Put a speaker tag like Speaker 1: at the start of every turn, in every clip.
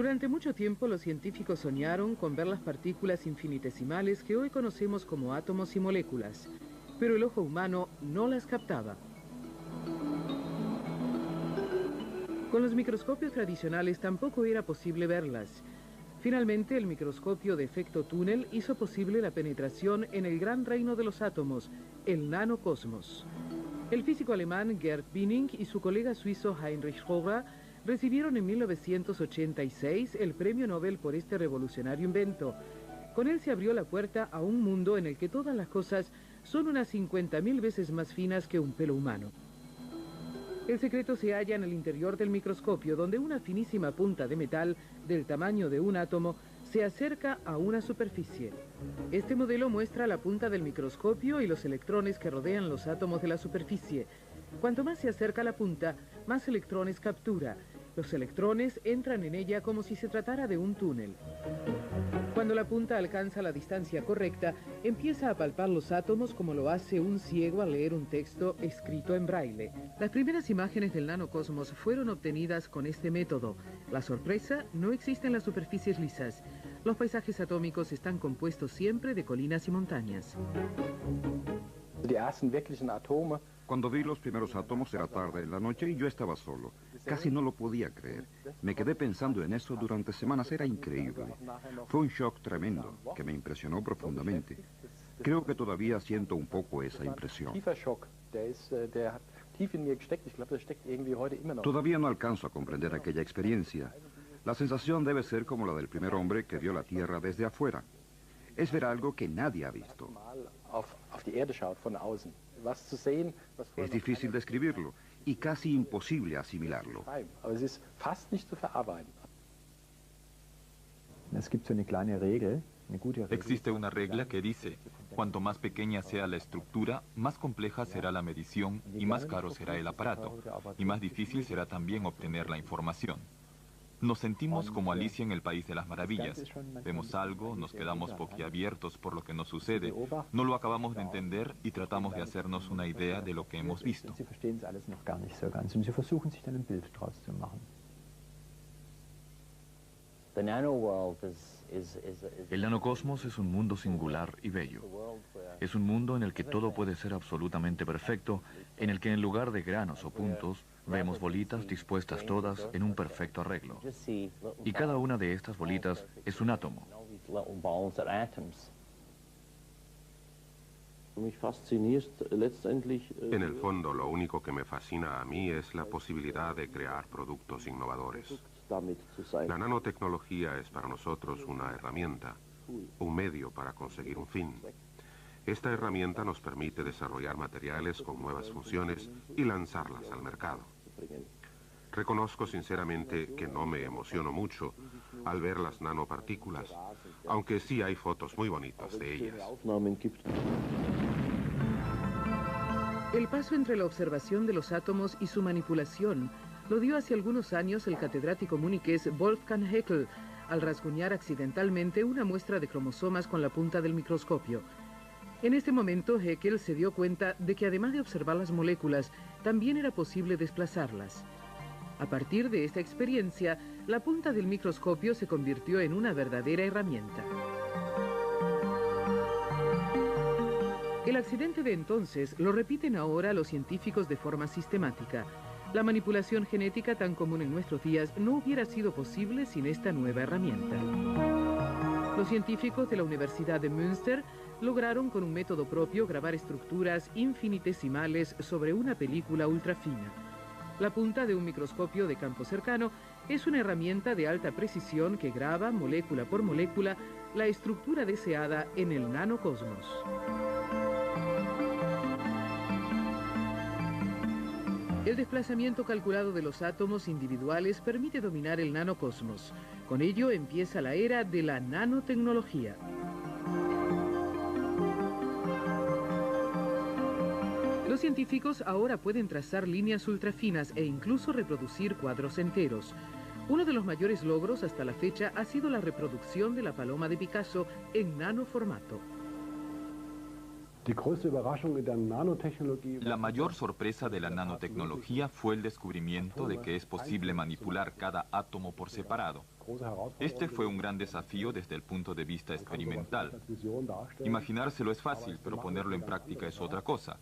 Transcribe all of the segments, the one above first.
Speaker 1: Durante mucho tiempo los científicos soñaron con ver las partículas infinitesimales que hoy conocemos como átomos y moléculas, pero el ojo humano no las captaba. Con los microscopios tradicionales tampoco era posible verlas. Finalmente, el microscopio de efecto túnel hizo posible la penetración en el gran reino de los átomos, el nanocosmos. El físico alemán Gerd Binning y su colega suizo Heinrich Roger recibieron en 1986 el premio Nobel por este revolucionario invento. Con él se abrió la puerta a un mundo en el que todas las cosas son unas 50.000 veces más finas que un pelo humano. El secreto se halla en el interior del microscopio, donde una finísima punta de metal del tamaño de un átomo se acerca a una superficie. Este modelo muestra la punta del microscopio y los electrones que rodean los átomos de la superficie. Cuanto más se acerca a la punta, más electrones captura. Los electrones entran en ella como si se tratara de un túnel. Cuando la punta alcanza la distancia correcta, empieza a palpar los átomos como lo hace un ciego al leer un texto escrito en braille. Las primeras imágenes del nanocosmos fueron obtenidas con este método. La sorpresa: no existen las superficies lisas. Los paisajes atómicos están compuestos siempre de colinas y montañas.
Speaker 2: Cuando vi los primeros átomos era tarde en la noche y yo estaba solo. Casi no lo podía creer. Me quedé pensando en eso durante semanas. Era increíble. Fue un shock tremendo que me impresionó profundamente. Creo que todavía siento un poco esa impresión. Todavía no alcanzo a comprender aquella experiencia. La sensación debe ser como la del primer hombre que vio la Tierra desde afuera. Es ver algo que nadie ha visto. Es difícil describirlo y casi imposible asimilarlo.
Speaker 3: Existe una regla que dice: cuanto más pequeña sea la estructura, más compleja será la medición y más caro será el aparato, y más difícil será también obtener la información. Nos sentimos como Alicia en el País de las Maravillas. Vemos algo, nos quedamos boquiabiertos por lo que nos sucede, no lo acabamos de entender y tratamos de hacernos una idea de lo que hemos visto.
Speaker 4: El nanocosmos es un mundo singular y bello. Es un mundo en el que todo puede ser absolutamente perfecto, en el que en lugar de granos o puntos, vemos bolitas dispuestas todas en un perfecto arreglo. Y cada una de estas bolitas es un átomo.
Speaker 5: En el fondo, lo único que me fascina a mí es la posibilidad de crear productos innovadores. La nanotecnología es para nosotros una herramienta, un medio para conseguir un fin. Esta herramienta nos permite desarrollar materiales con nuevas funciones y lanzarlas al mercado. Reconozco sinceramente que no me emociono mucho al ver las nanopartículas, aunque sí hay fotos muy bonitas de ellas.
Speaker 1: El paso entre la observación de los átomos y su manipulación lo dio hace algunos años el catedrático muniqués Wolfgang Haeckel al rasguñar accidentalmente una muestra de cromosomas con la punta del microscopio. En este momento, Haeckel se dio cuenta de que además de observar las moléculas, también era posible desplazarlas. A partir de esta experiencia, la punta del microscopio se convirtió en una verdadera herramienta. El accidente de entonces lo repiten ahora los científicos de forma sistemática. La manipulación genética tan común en nuestros días no hubiera sido posible sin esta nueva herramienta. Los científicos de la Universidad de Münster lograron con un método propio grabar estructuras infinitesimales sobre una película ultrafina. La punta de un microscopio de campo cercano es una herramienta de alta precisión que graba, molécula por molécula, la estructura deseada en el nanocosmos. El desplazamiento calculado de los átomos individuales permite dominar el nanocosmos. Con ello empieza la era de la nanotecnología. Los científicos ahora pueden trazar líneas ultrafinas e incluso reproducir cuadros enteros. Uno de los mayores logros hasta la fecha ha sido la reproducción de la paloma de Picasso en nanoformato.
Speaker 3: La mayor sorpresa de la nanotecnología fue el descubrimiento de que es posible manipular cada átomo por separado. Este fue un gran desafío desde el punto de vista experimental. Imaginárselo es fácil, pero ponerlo en práctica es otra cosa.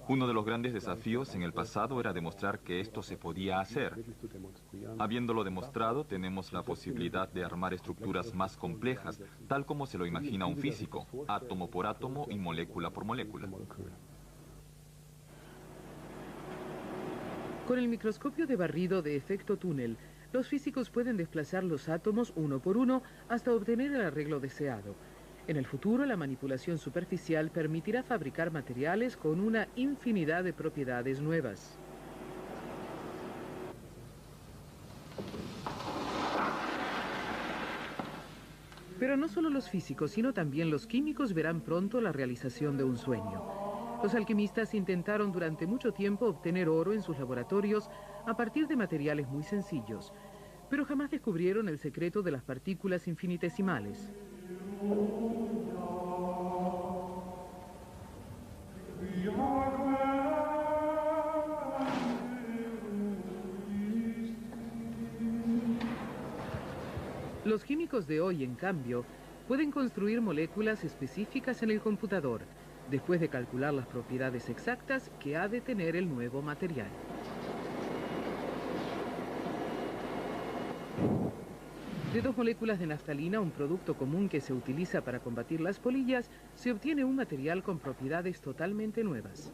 Speaker 3: Uno de los grandes desafíos en el pasado era demostrar que esto se podía hacer. Habiéndolo demostrado, tenemos la posibilidad de armar estructuras más complejas, tal como se lo imagina un físico, átomo por átomo y molécula por molécula.
Speaker 1: Con el microscopio de barrido de efecto túnel, los físicos pueden desplazar los átomos uno por uno hasta obtener el arreglo deseado. En el futuro, la manipulación superficial permitirá fabricar materiales con una infinidad de propiedades nuevas. Pero no solo los físicos, sino también los químicos verán pronto la realización de un sueño. Los alquimistas intentaron durante mucho tiempo obtener oro en sus laboratorios a partir de materiales muy sencillos, pero jamás descubrieron el secreto de las partículas infinitesimales. Los químicos de hoy, en cambio, pueden construir moléculas específicas en el computador, después de calcular las propiedades exactas que ha de tener el nuevo material. De 2 moléculas de naftalina, un producto común que se utiliza para combatir las polillas, se obtiene un material con propiedades totalmente nuevas.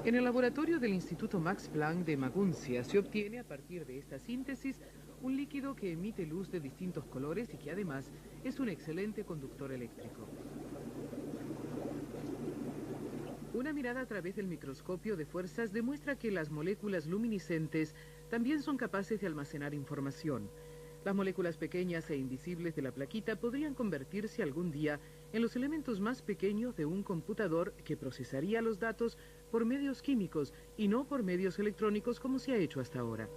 Speaker 1: En el laboratorio del Instituto Max Planck de Maguncia se obtiene a partir de esta síntesis un líquido que emite luz de distintos colores y que además es un excelente conductor eléctrico. Una mirada a través del microscopio de fuerzas demuestra que las moléculas luminiscentes también son capaces de almacenar información. Las moléculas pequeñas e invisibles de la plaquita podrían convertirse algún día en los elementos más pequeños de un computador que procesaría los datos por medios químicos y no por medios electrónicos como se ha hecho hasta ahora.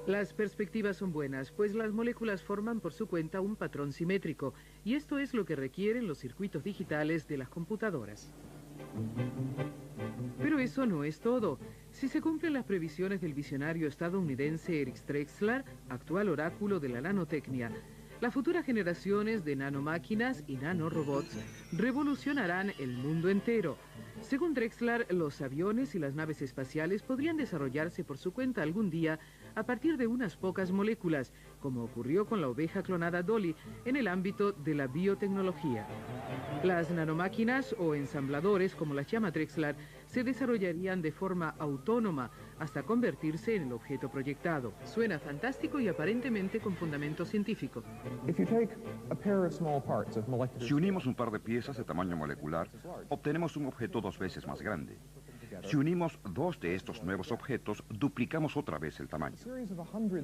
Speaker 1: Las perspectivas son buenas, pues las moléculas forman por su cuenta un patrón simétrico, y esto es lo que requieren los circuitos digitales de las computadoras. Pero eso no es todo. Si se cumplen las previsiones del visionario estadounidense Erich Drexler, actual oráculo de la nanotecnia, las futuras generaciones de nanomáquinas y nanorobots revolucionarán el mundo entero. Según Drexler, los aviones y las naves espaciales podrían desarrollarse por su cuenta algún día a partir de unas pocas moléculas, como ocurrió con la oveja clonada Dolly en el ámbito de la biotecnología. Las nanomáquinas o ensambladores, como las llama Drexler, se desarrollarían de forma autónoma hasta convertirse en el objeto proyectado. Suena fantástico y aparentemente con fundamento científico.
Speaker 2: Si unimos un par de piezas de tamaño molecular, obtenemos un objeto 2 veces más grande. Si unimos 2 de estos nuevos objetos, duplicamos otra vez el tamaño.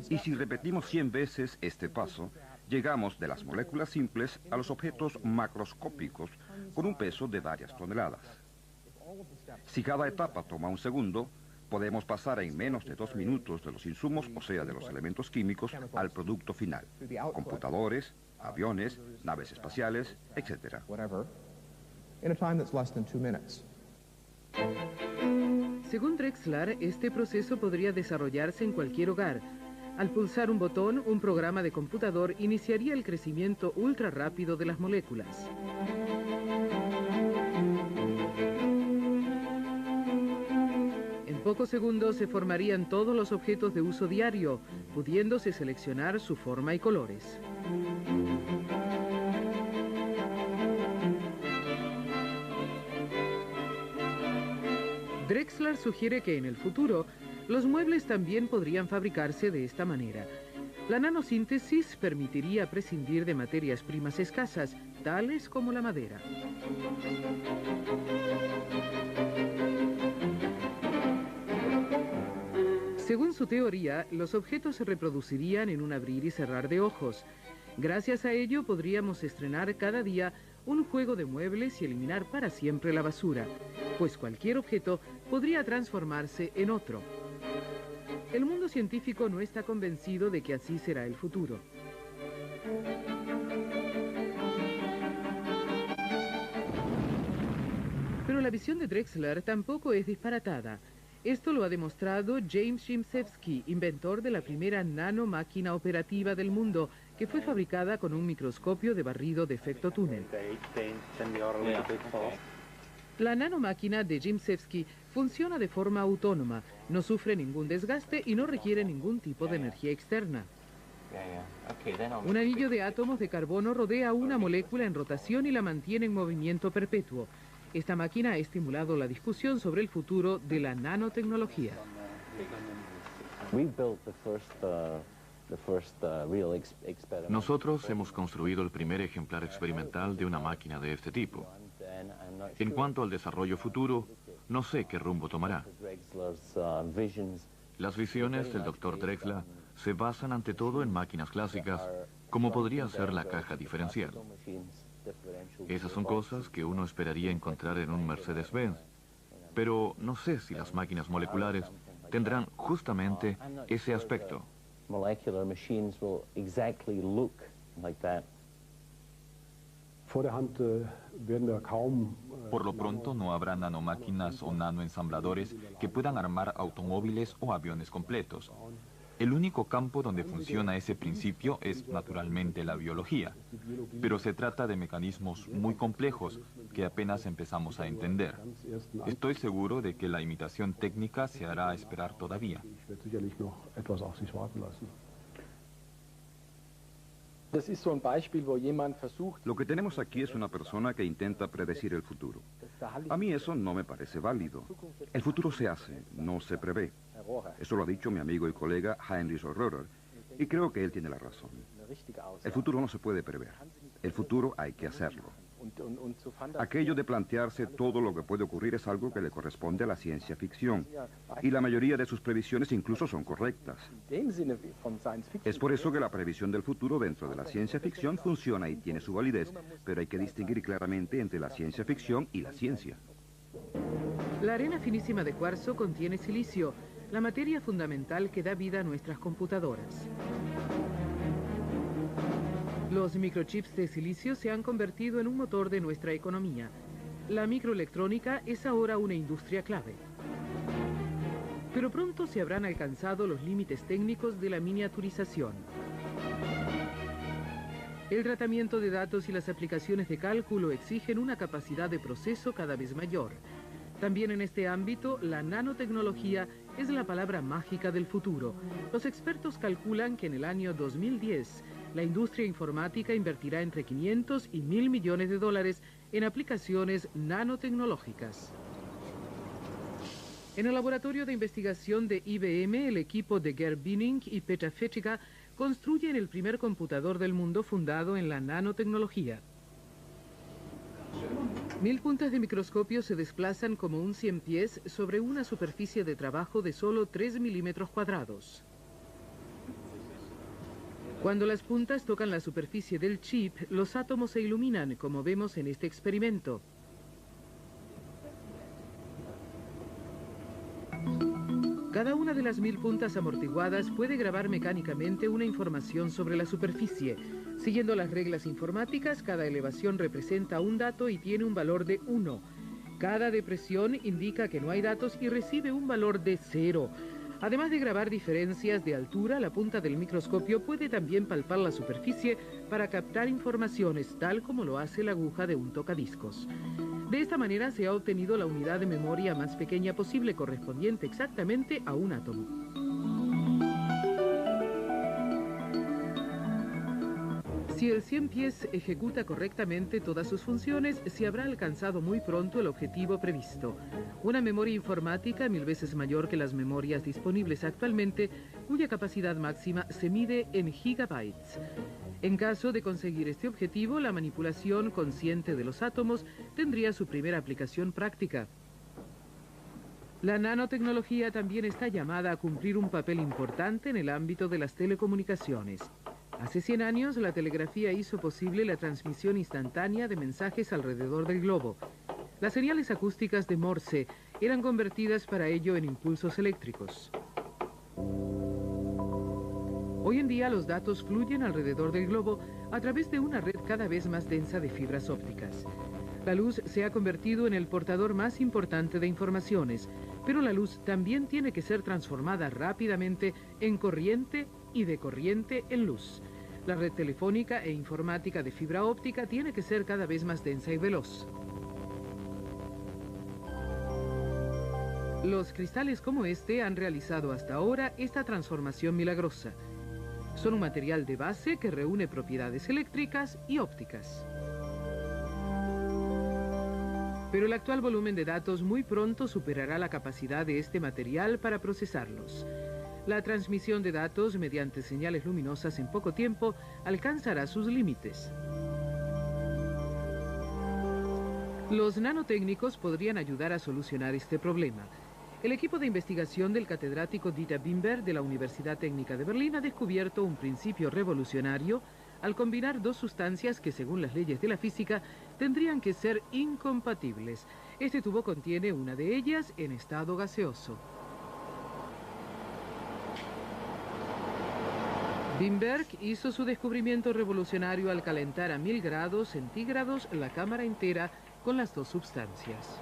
Speaker 2: Y si repetimos 100 veces este paso, llegamos de las moléculas simples a los objetos macroscópicos con un peso de varias toneladas. Si cada etapa toma un segundo, podemos pasar en menos de 2 minutos de los insumos, o sea, de los elementos químicos, al producto final. Computadores, aviones, naves espaciales, etc.
Speaker 1: Según Drexler, este proceso podría desarrollarse en cualquier hogar. Al pulsar un botón, un programa de computador iniciaría el crecimiento ultra rápido de las moléculas. En pocos segundos se formarían todos los objetos de uso diario, pudiéndose seleccionar su forma y colores. Drexler sugiere que en el futuro los muebles también podrían fabricarse de esta manera. La nanosíntesis permitiría prescindir de materias primas escasas, tales como la madera. Según su teoría, los objetos se reproducirían en un abrir y cerrar de ojos. Gracias a ello podríamos estrenar cada día un juego de muebles y eliminar para siempre la basura, pues cualquier objeto podría transformarse en otro. El mundo científico no está convencido de que así será el futuro. Pero la visión de Drexler tampoco es disparatada. Esto lo ha demostrado James Gimsevsky, inventor de la primera nanomáquina operativa del mundo, que fue fabricada con un microscopio de barrido de efecto túnel. La nanomáquina de Gimsevsky funciona de forma autónoma, no sufre ningún desgaste y no requiere ningún tipo de energía externa. Un anillo de átomos de carbono rodea una molécula en rotación y la mantiene en movimiento perpetuo. Esta máquina ha estimulado la discusión sobre el futuro de la nanotecnología.
Speaker 4: Nosotros hemos construido el primer ejemplar experimental de una máquina de este tipo. En cuanto al desarrollo futuro, no sé qué rumbo tomará. Las visiones del Dr. Drexler se basan ante todo en máquinas clásicas, como podría ser la caja diferencial. Esas son cosas que uno esperaría encontrar en un Mercedes-Benz, pero no sé si las máquinas moleculares tendrán justamente ese aspecto.
Speaker 3: Por lo pronto no habrá nanomáquinas o nanoensambladores que puedan armar automóviles o aviones completos. El único campo donde funciona ese principio es naturalmente la biología, pero se trata de mecanismos muy complejos que apenas empezamos a entender. Estoy seguro de que la imitación técnica se hará esperar todavía.
Speaker 2: Lo que tenemos aquí es una persona que intenta predecir el futuro. A mí eso no me parece válido. El futuro se hace, no se prevé. Eso lo ha dicho mi amigo y colega Heinrich Rohrer, y creo que él tiene la razón. El futuro no se puede prever. El futuro hay que hacerlo. Aquello de plantearse todo lo que puede ocurrir es algo que le corresponde a la ciencia ficción, y la mayoría de sus previsiones incluso son correctas. Es por eso que la previsión del futuro dentro de la ciencia ficción funciona y tiene su validez, pero hay que distinguir claramente entre la ciencia ficción y la ciencia.
Speaker 1: La arena finísima de cuarzo contiene silicio, la materia fundamental que da vida a nuestras computadoras. Los microchips de silicio se han convertido en un motor de nuestra economía. La microelectrónica es ahora una industria clave. Pero pronto se habrán alcanzado los límites técnicos de la miniaturización. El tratamiento de datos y las aplicaciones de cálculo exigen una capacidad de proceso cada vez mayor. También en este ámbito, la nanotecnología es la palabra mágica del futuro. Los expertos calculan que en el año 2010, la industria informática invertirá entre 500 y 1.000 millones de dólares en aplicaciones nanotecnológicas. En el laboratorio de investigación de IBM, el equipo de Gerd Binning y Peter Fetchiga construyen el primer computador del mundo fundado en la nanotecnología. 1000 puntas de microscopio se desplazan como un 100 pies sobre una superficie de trabajo de solo 3 milímetros cuadrados. Cuando las puntas tocan la superficie del chip, los átomos se iluminan, como vemos en este experimento. Cada una de las 1000 puntas amortiguadas puede grabar mecánicamente una información sobre la superficie. Siguiendo las reglas informáticas, cada elevación representa un dato y tiene un valor de 1. Cada depresión indica que no hay datos y recibe un valor de 0. Además de grabar diferencias de altura, la punta del microscopio puede también palpar la superficie para captar informaciones, tal como lo hace la aguja de un tocadiscos. De esta manera se ha obtenido la unidad de memoria más pequeña posible, correspondiente exactamente a un átomo. Si el 100 pies ejecuta correctamente todas sus funciones, se habrá alcanzado muy pronto el objetivo previsto. Una memoria informática 1000 veces mayor que las memorias disponibles actualmente, cuya capacidad máxima se mide en gigabytes. En caso de conseguir este objetivo, la manipulación consciente de los átomos tendría su primera aplicación práctica. La nanotecnología también está llamada a cumplir un papel importante en el ámbito de las telecomunicaciones. Hace 100 años, la telegrafía hizo posible la transmisión instantánea de mensajes alrededor del globo. Las señales acústicas de Morse eran convertidas para ello en impulsos eléctricos. Hoy en día los datos fluyen alrededor del globo a través de una red cada vez más densa de fibras ópticas. La luz se ha convertido en el portador más importante de informaciones. Pero la luz también tiene que ser transformada rápidamente en corriente y de corriente en luz. La red telefónica e informática de fibra óptica tiene que ser cada vez más densa y veloz. Los cristales como este han realizado hasta ahora esta transformación milagrosa. Son un material de base que reúne propiedades eléctricas y ópticas. Pero el actual volumen de datos muy pronto superará la capacidad de este material para procesarlos. La transmisión de datos mediante señales luminosas en poco tiempo alcanzará sus límites. Los nanotécnicos podrían ayudar a solucionar este problema. El equipo de investigación del catedrático Dieter Wimberg de la Universidad Técnica de Berlín ha descubierto un principio revolucionario al combinar dos sustancias que, según las leyes de la física, tendrían que ser incompatibles. Este tubo contiene una de ellas en estado gaseoso. Wimberg hizo su descubrimiento revolucionario al calentar a 1000 grados centígrados la cámara entera con las dos sustancias.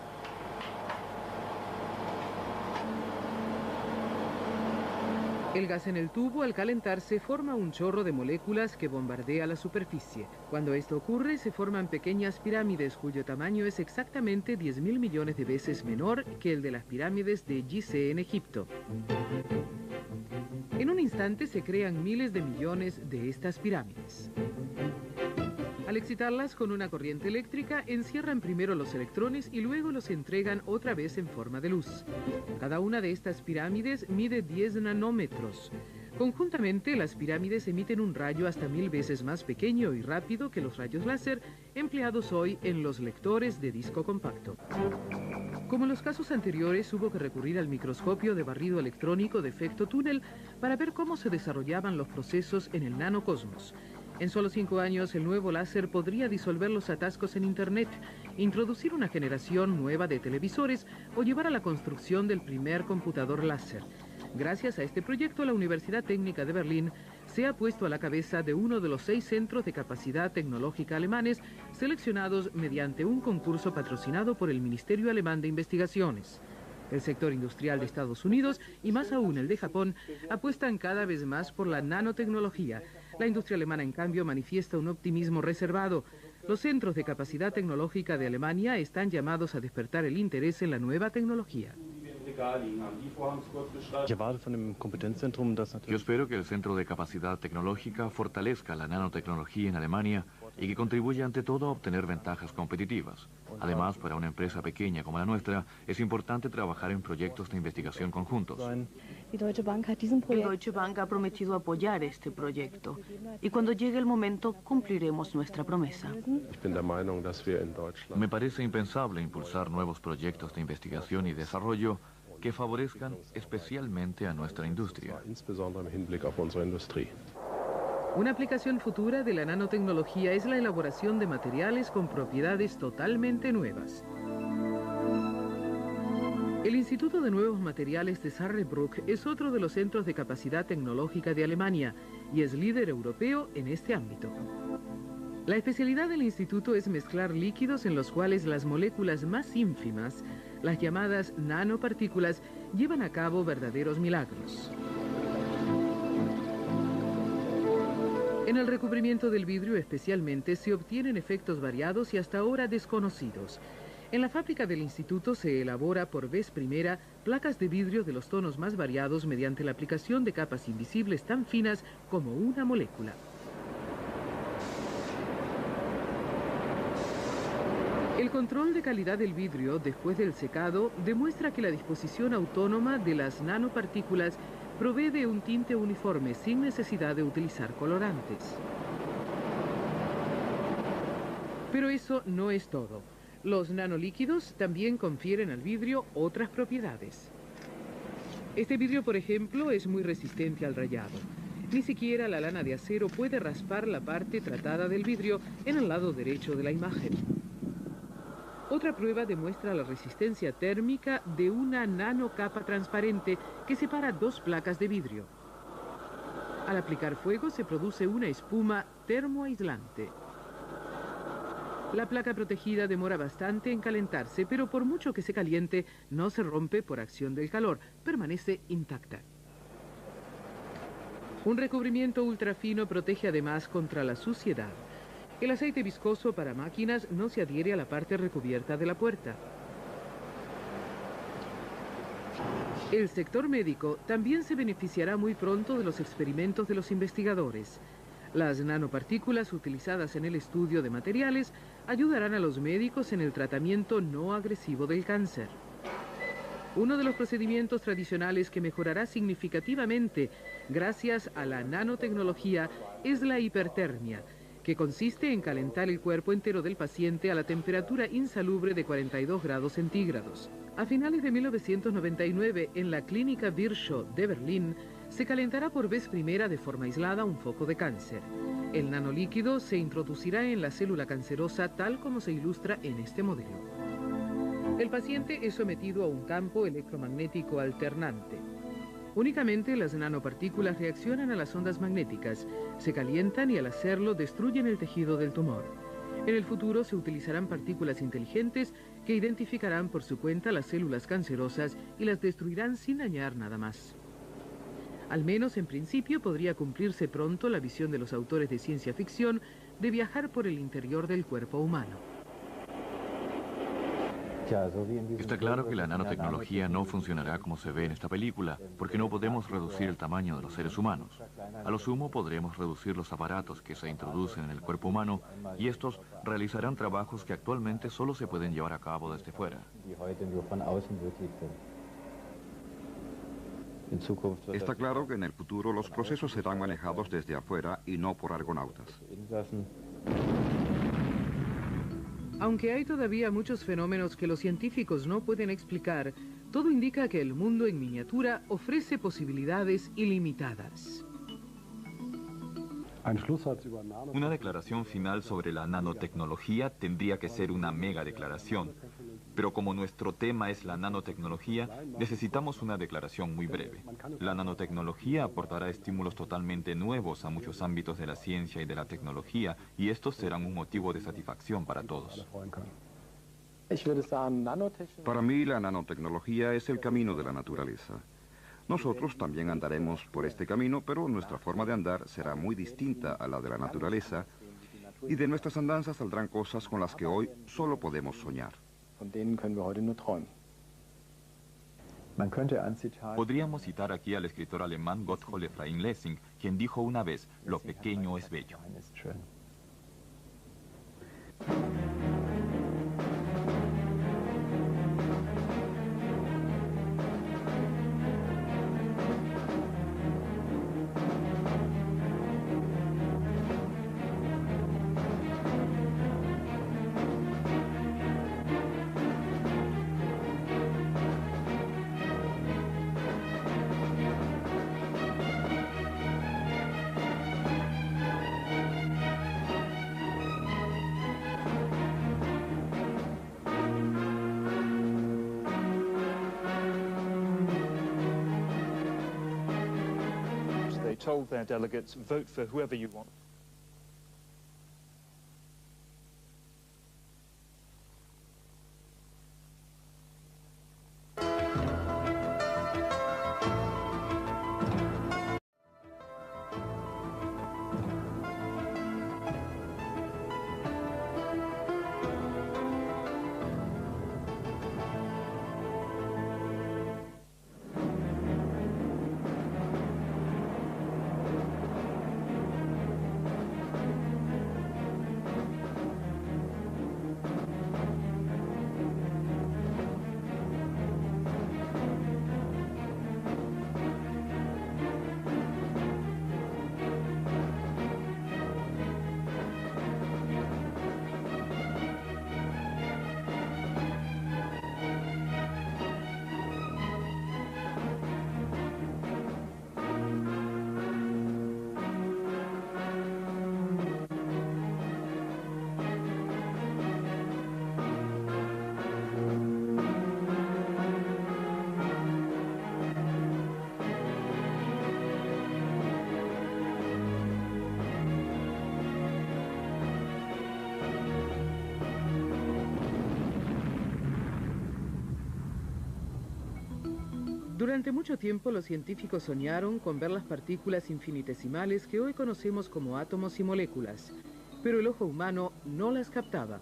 Speaker 1: El gas en el tubo, al calentarse, forma un chorro de moléculas que bombardea la superficie. Cuando esto ocurre, se forman pequeñas pirámides cuyo tamaño es exactamente 10.000 millones de veces menor que el de las pirámides de Gizeh en Egipto. En un instante se crean miles de millones de estas pirámides. Al excitarlas con una corriente eléctrica, encierran primero los electrones y luego los entregan otra vez en forma de luz. Cada una de estas pirámides mide 10 nanómetros. Conjuntamente, las pirámides emiten un rayo hasta 1000 veces más pequeño y rápido que los rayos láser empleados hoy en los lectores de disco compacto. Como en los casos anteriores, hubo que recurrir al microscopio de barrido electrónico de efecto túnel para ver cómo se desarrollaban los procesos en el nanocosmos. En solo 5 años, el nuevo láser podría disolver los atascos en Internet, introducir una generación nueva de televisores o llevar a la construcción del primer computador láser. Gracias a este proyecto, la Universidad Técnica de Berlín se ha puesto a la cabeza de uno de los 6 centros de capacidad tecnológica alemanes seleccionados mediante un concurso patrocinado por el Ministerio Alemán de Investigaciones. El sector industrial de Estados Unidos y más aún el de Japón apuestan cada vez más por la nanotecnología. La industria alemana, en cambio, manifiesta un optimismo reservado. Los centros de capacidad tecnológica de Alemania están llamados a despertar el interés en la nueva tecnología.
Speaker 4: Yo espero que el Centro de Capacidad Tecnológica fortalezca la nanotecnología en Alemania y que contribuya ante todo a obtener ventajas competitivas. Además, para una empresa pequeña como la nuestra, es importante trabajar en proyectos de investigación conjuntos.
Speaker 6: El Deutsche Bank ha prometido apoyar este proyecto y cuando llegue el momento cumpliremos nuestra promesa.
Speaker 4: Me parece impensable impulsar nuevos proyectos de investigación y desarrollo que favorezcan especialmente a nuestra industria.
Speaker 1: Una aplicación futura de la nanotecnología es la elaboración de materiales con propiedades totalmente nuevas. El Instituto de Nuevos Materiales de Saarbrück es otro de los centros de capacidad tecnológica de Alemania y es líder europeo en este ámbito. La especialidad del instituto es mezclar líquidos en los cuales las moléculas más ínfimas, las llamadas nanopartículas, llevan a cabo verdaderos milagros. En el recubrimiento del vidrio especialmente se obtienen efectos variados y hasta ahora desconocidos. En la fábrica del instituto se elabora por vez primera placas de vidrio de los tonos más variados mediante la aplicación de capas invisibles tan finas como una molécula. El control de calidad del vidrio después del secado demuestra que la disposición autónoma de las nanopartículas provee de un tinte uniforme sin necesidad de utilizar colorantes. Pero eso no es todo. Los nanolíquidos también confieren al vidrio otras propiedades. Este vidrio, por ejemplo, es muy resistente al rayado. Ni siquiera la lana de acero puede raspar la parte tratada del vidrio en el lado derecho de la imagen. Otra prueba demuestra la resistencia térmica de una nanocapa transparente que separa dos placas de vidrio. Al aplicar fuego se produce una espuma termoaislante. La placa protegida demora bastante en calentarse, pero por mucho que se caliente, no se rompe por acción del calor, permanece intacta. Un recubrimiento ultrafino protege además contra la suciedad. El aceite viscoso para máquinas no se adhiere a la parte recubierta de la puerta. El sector médico también se beneficiará muy pronto de los experimentos de los investigadores. Las nanopartículas utilizadas en el estudio de materiales ayudarán a los médicos en el tratamiento no agresivo del cáncer. Uno de los procedimientos tradicionales que mejorará significativamente gracias a la nanotecnología es la hipertermia, que consiste en calentar el cuerpo entero del paciente a la temperatura insalubre de 42 grados centígrados. A finales de 1999, en la clínica Virchow de Berlín, se calentará por vez primera de forma aislada un foco de cáncer. El nanolíquido se introducirá en la célula cancerosa tal como se ilustra en este modelo. El paciente es sometido a un campo electromagnético alternante. Únicamente las nanopartículas reaccionan a las ondas magnéticas, se calientan y al hacerlo destruyen el tejido del tumor. En el futuro se utilizarán partículas inteligentes que identificarán por su cuenta las células cancerosas y las destruirán sin dañar nada más. Al menos en principio podría cumplirse pronto la visión de los autores de ciencia ficción de viajar por el interior del cuerpo humano.
Speaker 4: Está claro que la nanotecnología no funcionará como se ve en esta película, porque no podemos reducir el tamaño de los seres humanos. A lo sumo podremos reducir los aparatos que se introducen en el cuerpo humano y estos realizarán trabajos que actualmente solo se pueden llevar a cabo desde fuera.
Speaker 2: Está claro que en el futuro los procesos serán manejados desde afuera y no por argonautas.
Speaker 1: Aunque hay todavía muchos fenómenos que los científicos no pueden explicar, todo indica que el mundo en miniatura ofrece posibilidades ilimitadas.
Speaker 3: Una declaración final sobre la nanotecnología tendría que ser una mega declaración. Pero como nuestro tema es la nanotecnología, necesitamos una declaración muy breve. La nanotecnología aportará estímulos totalmente nuevos a muchos ámbitos de la ciencia y de la tecnología, y estos serán un motivo de satisfacción para todos.
Speaker 2: Para mí, la nanotecnología es el camino de la naturaleza. Nosotros también andaremos por este camino, pero nuestra forma de andar será muy distinta a la de la naturaleza, y de nuestras andanzas saldrán cosas con las que hoy solo podemos soñar.
Speaker 3: Podríamos citar aquí al escritor alemán Gotthold Ephraim Lessing, quien dijo una vez, lo pequeño es bello.
Speaker 7: Told their delegates, vote for whoever you want.
Speaker 1: Durante mucho tiempo los científicos soñaron con ver las partículas infinitesimales que hoy conocemos como átomos y moléculas, pero el ojo humano no las captaba.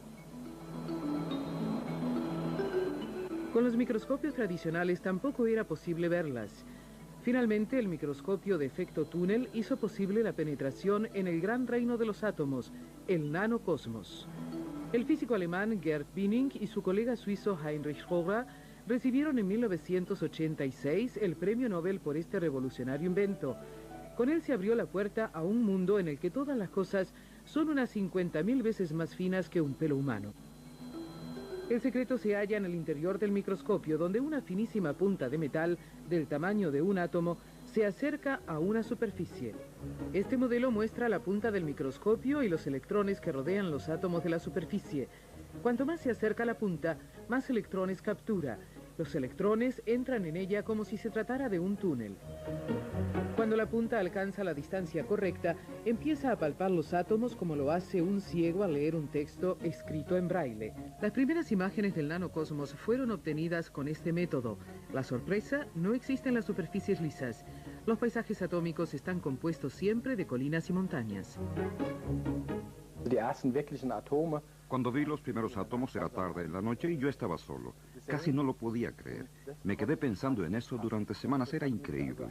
Speaker 1: Con los microscopios tradicionales tampoco era posible verlas. Finalmente, el microscopio de efecto túnel hizo posible la penetración en el gran reino de los átomos, el nanocosmos. El físico alemán Gerd Binning y su colega suizo Heinrich Rohrer recibieron en 1986 el premio Nobel por este revolucionario invento. Con él se abrió la puerta a un mundo en el que todas las cosas son unas 50.000 veces más finas que un pelo humano. El secreto se halla en el interior del microscopio, donde una finísima punta de metal del tamaño de un átomo se acerca a una superficie. Este modelo muestra la punta del microscopio y los electrones que rodean los átomos de la superficie. Cuanto más se acerca a la punta, más electrones captura. Los electrones entran en ella como si se tratara de un túnel. Cuando la punta alcanza la distancia correcta, empieza a palpar los átomos como lo hace un ciego al leer un texto escrito en braille. Las primeras imágenes del nanocosmos fueron obtenidas con este método. La sorpresa: no existen las superficies lisas. Los paisajes atómicos están compuestos siempre de colinas y montañas.
Speaker 2: Cuando vi los primeros átomos era tarde en la noche y yo estaba solo. Casi no lo podía creer. Me quedé pensando en eso durante semanas. Era increíble.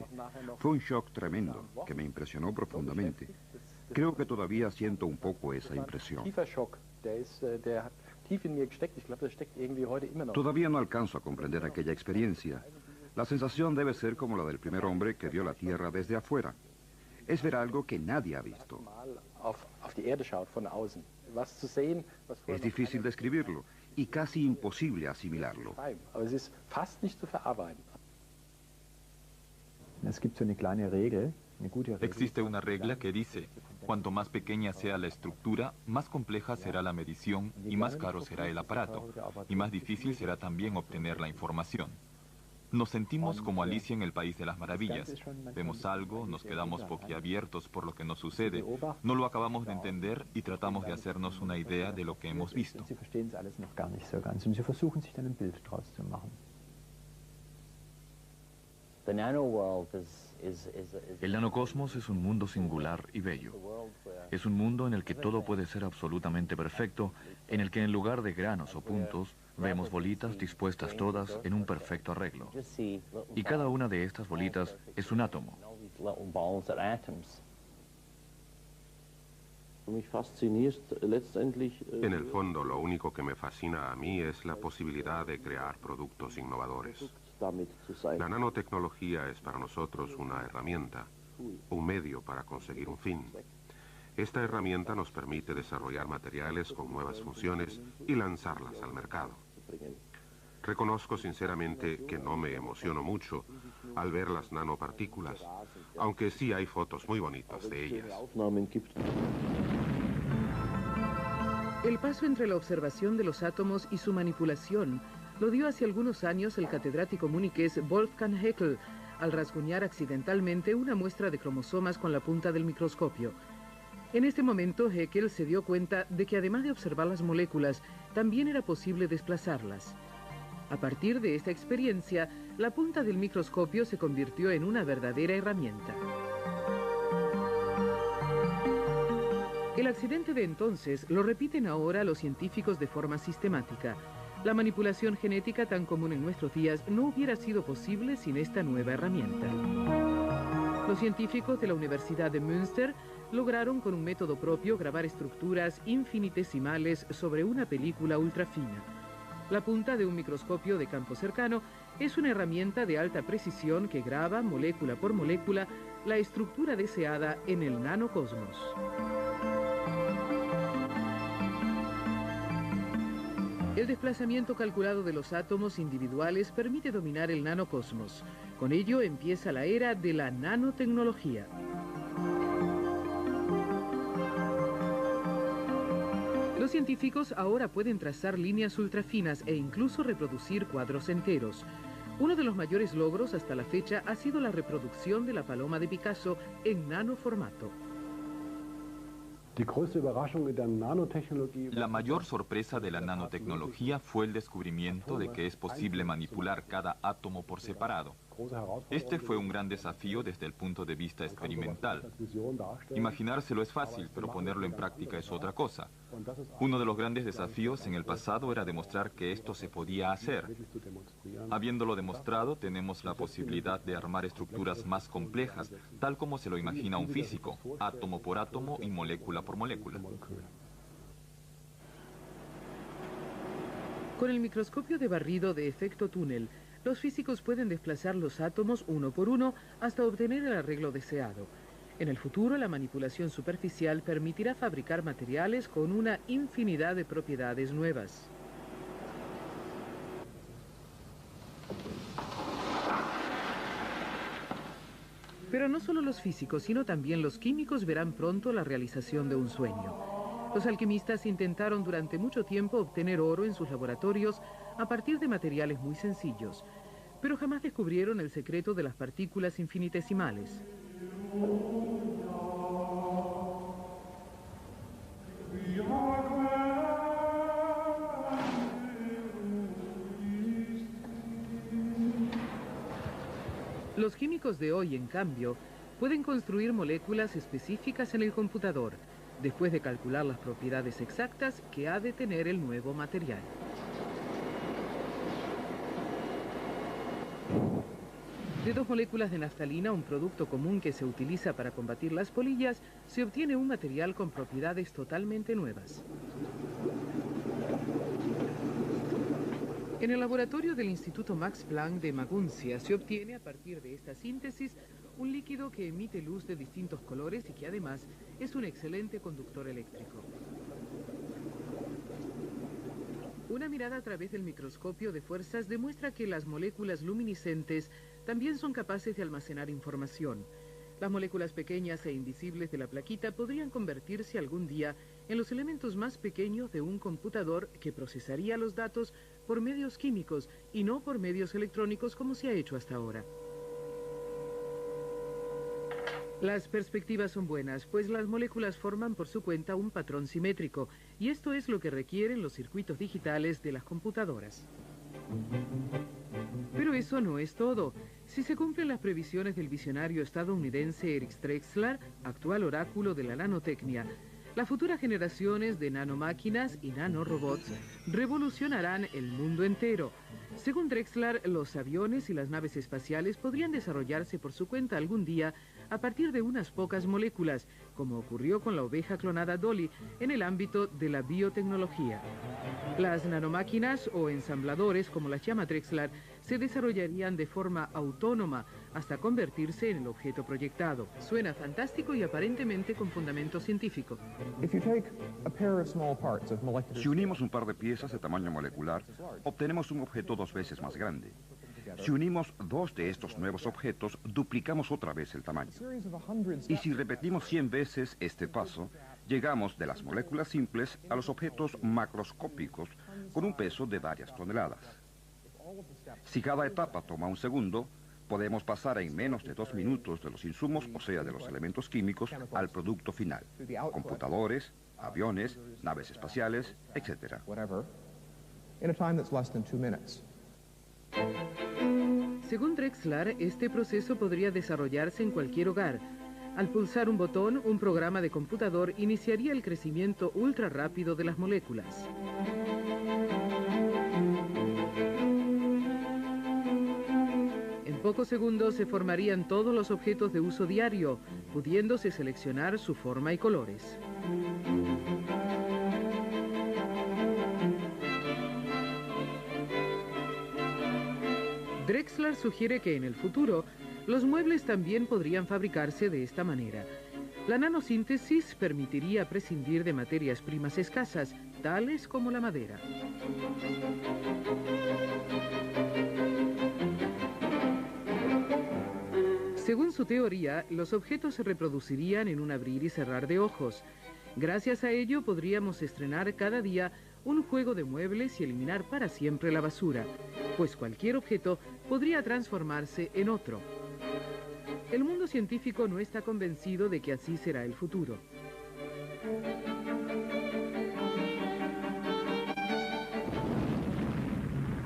Speaker 2: Fue un shock tremendo que me impresionó profundamente. Creo que todavía siento un poco esa impresión. Todavía no alcanzo a comprender aquella experiencia. La sensación debe ser como la del primer hombre que vio la Tierra desde afuera. Es ver algo que nadie ha visto. Es difícil describirlo y casi imposible asimilarlo.
Speaker 3: Existe una regla que dice: cuanto más pequeña sea la estructura, más compleja será la medición y más caro será el aparato, y más difícil será también obtener la información. Nos sentimos como Alicia en el País de las Maravillas. Vemos algo, nos quedamos boquiabiertos por lo que nos sucede, no lo acabamos de entender y tratamos de hacernos una idea de lo que hemos visto.
Speaker 4: El nanocosmos es un mundo singular y bello. Es un mundo en el que todo puede ser absolutamente perfecto, en el que en lugar de granos o puntos, vemos bolitas dispuestas todas en un perfecto arreglo. Y cada una de estas bolitas es un átomo.
Speaker 5: En el fondo, lo único que me fascina a mí es la posibilidad de crear productos innovadores. La nanotecnología es para nosotros una herramienta, un medio para conseguir un fin. Esta herramienta nos permite desarrollar materiales con nuevas funciones y lanzarlas al mercado. Reconozco sinceramente que no me emociono mucho al ver las nanopartículas, aunque sí hay fotos muy bonitas de ellas.
Speaker 1: El paso entre la observación de los átomos y su manipulación lo dio hace algunos años el catedrático muniqués Wolfgang Haeckel al rasguñar accidentalmente una muestra de cromosomas con la punta del microscopio. En este momento, Haeckel se dio cuenta de que además de observar las moléculas, también era posible desplazarlas. A partir de esta experiencia, la punta del microscopio se convirtió en una verdadera herramienta. El accidente de entonces lo repiten ahora los científicos de forma sistemática. La manipulación genética tan común en nuestros días no hubiera sido posible sin esta nueva herramienta. Los científicos de la Universidad de Münster lograron con un método propio grabar estructuras infinitesimales sobre una película ultrafina. La punta de un microscopio de campo cercano es una herramienta de alta precisión que graba, molécula por molécula, la estructura deseada en el nanocosmos. El desplazamiento calculado de los átomos individuales permite dominar el nanocosmos. Con ello empieza la era de la nanotecnología. Los científicos ahora pueden trazar líneas ultrafinas e incluso reproducir cuadros enteros. Uno de los mayores logros hasta la fecha ha sido la reproducción de la paloma de Picasso en nanoformato.
Speaker 3: La mayor sorpresa de la nanotecnología fue el descubrimiento de que es posible manipular cada átomo por separado, Este fue un gran desafío desde el punto de vista experimental. Imaginárselo es fácil, pero ponerlo en práctica es otra cosa. Uno de los grandes desafíos en el pasado era demostrar que esto se podía hacer. Habiéndolo demostrado, tenemos la posibilidad de armar estructuras más complejas, tal como se lo imagina un físico, átomo por átomo y molécula por molécula.
Speaker 1: Con el microscopio de barrido de efecto túnel, los físicos pueden desplazar los átomos uno por uno hasta obtener el arreglo deseado. En el futuro, la manipulación superficial permitirá fabricar materiales con una infinidad de propiedades nuevas. Pero no solo los físicos, sino también los químicos verán pronto la realización de un sueño. Los alquimistas intentaron durante mucho tiempo obtener oro en sus laboratorios a partir de materiales muy sencillos, pero jamás descubrieron el secreto de las partículas infinitesimales. Los químicos de hoy, en cambio, pueden construir moléculas específicas en el computador, después de calcular las propiedades exactas que ha de tener el nuevo material. De 2 moléculas de naftalina, un producto común que se utiliza para combatir las polillas, se obtiene un material con propiedades totalmente nuevas. En el laboratorio del Instituto Max Planck de Maguncia se obtiene a partir de esta síntesis un líquido que emite luz de distintos colores y que además es un excelente conductor eléctrico. Una mirada a través del microscopio de fuerzas demuestra que las moléculas luminiscentes también son capaces de almacenar información. Las moléculas pequeñas e invisibles de la plaquita podrían convertirse algún día en los elementos más pequeños de un computador que procesaría los datos por medios químicos y no por medios electrónicos como se ha hecho hasta ahora. Las perspectivas son buenas, pues las moléculas forman por su cuenta un patrón simétrico, y esto es lo que requieren los circuitos digitales de las computadoras. Pero eso no es todo. Si se cumplen las previsiones del visionario estadounidense Erich Drexler, actual oráculo de la nanotecnia, las futuras generaciones de nanomáquinas y nanorobots revolucionarán el mundo entero. Según Drexler, los aviones y las naves espaciales podrían desarrollarse por su cuenta algún día a partir de unas pocas moléculas, como ocurrió con la oveja clonada Dolly en el ámbito de la biotecnología. Las nanomáquinas o ensambladores, como las llama Drexler, se desarrollarían de forma autónoma hasta convertirse en el objeto proyectado. Suena fantástico y aparentemente con fundamento científico.
Speaker 2: Si unimos un par de piezas de tamaño molecular, obtenemos un objeto 2 veces más grande. Si unimos 2 de estos nuevos objetos, duplicamos otra vez el tamaño. Y si repetimos 100 veces este paso, llegamos de las moléculas simples a los objetos macroscópicos con un peso de varias toneladas. Si cada etapa toma un segundo, podemos pasar en menos de 2 minutos de los insumos, o sea, de los elementos químicos, al producto final. Computadores, aviones, naves espaciales, etc.
Speaker 1: Según Drexler, este proceso podría desarrollarse en cualquier hogar. Al pulsar un botón, un programa de computador iniciaría el crecimiento ultra rápido de las moléculas. En pocos segundos se formarían todos los objetos de uso diario, pudiéndose seleccionar su forma y colores. Drexler sugiere que en el futuro los muebles también podrían fabricarse de esta manera. La nanosíntesis permitiría prescindir de materias primas escasas, tales como la madera. Según su teoría, los objetos se reproducirían en un abrir y cerrar de ojos. Gracias a ello podríamos estrenar cada día un juego de muebles y eliminar para siempre la basura, pues cualquier objeto podría transformarse en otro. El mundo científico no está convencido de que así será el futuro.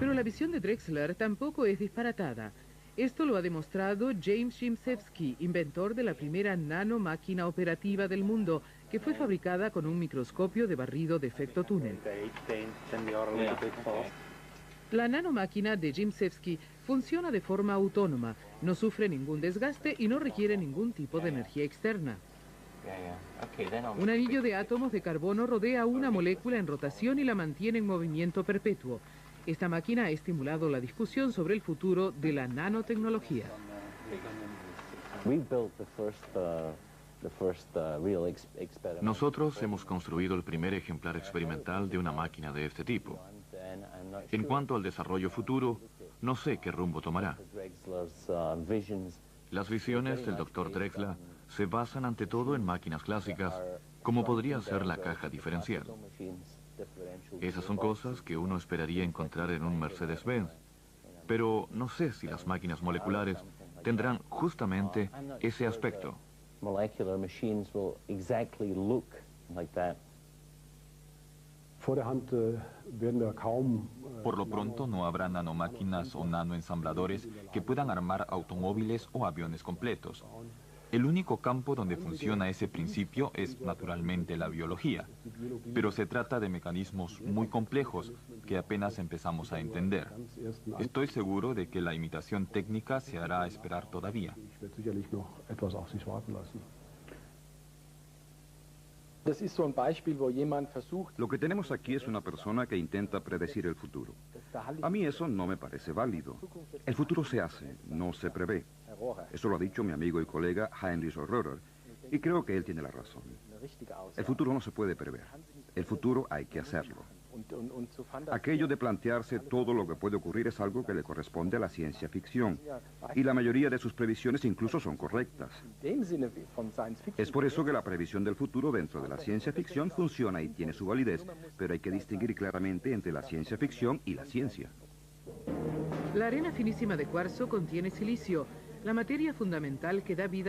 Speaker 1: Pero la visión de Drexler tampoco es disparatada. Esto lo ha demostrado James Gimsevsky, inventor de la primera nanomáquina operativa del mundo, que fue fabricada con un microscopio de barrido de efecto túnel. La nanomáquina de Gimsevsky funciona de forma autónoma, no sufre ningún desgaste y no requiere ningún tipo de energía externa. Un anillo de átomos de carbono rodea una molécula en rotación y la mantiene en movimiento perpetuo. Esta máquina ha estimulado la discusión sobre el futuro de la nanotecnología.
Speaker 4: Nosotros hemos construido el primer ejemplar experimental de una máquina de este tipo. En cuanto al desarrollo futuro, no sé qué rumbo tomará. Las visiones del Dr. Drexler se basan ante todo en máquinas clásicas, como podría ser la caja diferencial. Esas son cosas que uno esperaría encontrar en un Mercedes-Benz, pero no sé si las máquinas moleculares tendrán justamente ese aspecto.
Speaker 3: Por lo pronto no habrá nanomáquinas o nanoensambladores que puedan armar automóviles o aviones completos. El único campo donde funciona ese principio es naturalmente la biología, pero se trata de mecanismos muy complejos que apenas empezamos a entender. Estoy seguro de que la imitación técnica se hará esperar todavía.
Speaker 2: Lo que tenemos aquí es una persona que intenta predecir el futuro. A mí eso no me parece válido. El futuro se hace, no se prevé. Eso lo ha dicho mi amigo y colega Heinrich Rohrer, y creo que él tiene la razón. El futuro no se puede prever. El futuro hay que hacerlo. Aquello de plantearse todo lo que puede ocurrir es algo que le corresponde a la ciencia ficción, y la mayoría de sus previsiones incluso son correctas. Es por eso que la previsión del futuro dentro de la ciencia ficción funciona y tiene su validez, pero hay que distinguir claramente entre la ciencia ficción y la ciencia.
Speaker 1: La arena finísima de cuarzo contiene silicio, la materia fundamental que da vida